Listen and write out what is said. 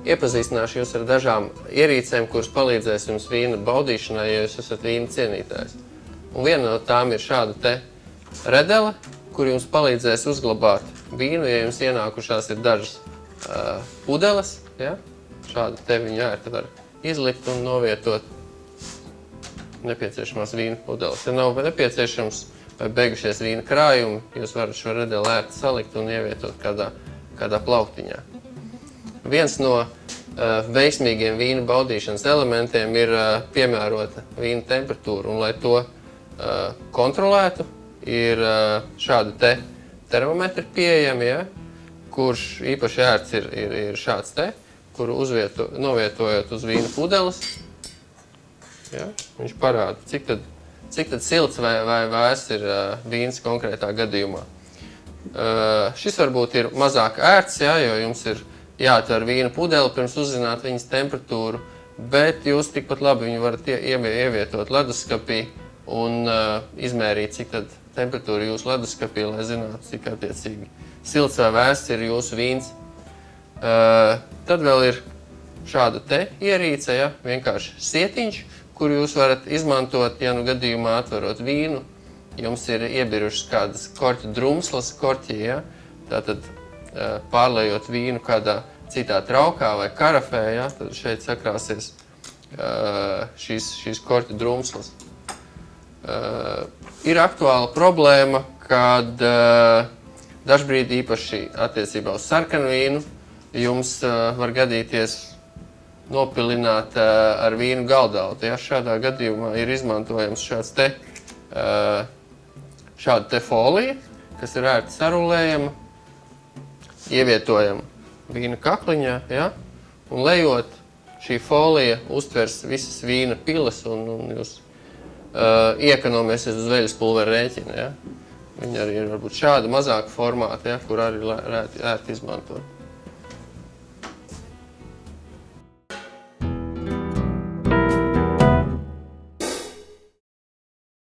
iepazīstināšu jūs ar dažām ierīcēm, kuras palīdzēs jums vīna baudīšanai, ja jūs esat vīna cienītājs. Un viena no tām ir šāda te redele, kur jums palīdzēs uzglabāt vīnu, ja jums ienākušās ir dažas pudeles. Ja? Šāda te viņa ērti var izlikt un novietot nepieciešamās vīna pudeles. Ja nav nepieciešams vai beigušies vīna krājumi, jūs varat šo redeli ērti salikt un ievietot kādā plauktiņā. Viens no veiksmīgiem vīna baudīšanas elementiem ir piemērota vīna temperatūra, un lai to kontrolētu, ir šādi te termometri pieejami, ja, kurš īpaši ērts ir šāds te, kuru novietojot uz vīna pudeles. Ja, viņš parāda, cik tad silts vai vēss ir vīns konkrētā gadījumā. Šis varbūt ir mazāk ērts, ja, jo jums ir jāatver vīna pudeli pirms uzzināt viņas temperatūru, bet jūs tikpat labi viņu varat ievietot leduskapī un izmērīt, cik tad temperatūra jūsu leduskapī, lai zinātu, cik attiecīgi silts vai vēss ir jūsu vīns. Tad vēl ir šāda te ierīce, ja, vienkārši sietiņš, kuru jūs varat izmantot, ja nu gadījumā atverot vīnu, jums ir iebirušas kādas korķu drumslas, korķi, ja, tātad pārlējot vīnu kādā citā traukā vai karafē, ja, tad šeit sakrāsies šīs korķu drumslas. Ir aktuāla problēma, kad dažbrīd īpaši attiecībā uz sarkanu vīnu jums var gadīties nopilināt ar vīnu galdautu. Ja? Šādā gadījumā ir izmantojams šāda te folija, kas ir ērti sarulējama, ievietojama vīna kakliņā, ja? Un lejot šī folija uztvers visas vīna piles un jūs iekonomēsiet uz veļas pulvera rēķina. Ja? Viņa arī ir varbūt šāda mazāka formāta, ja? Kur arī ērti izmantot.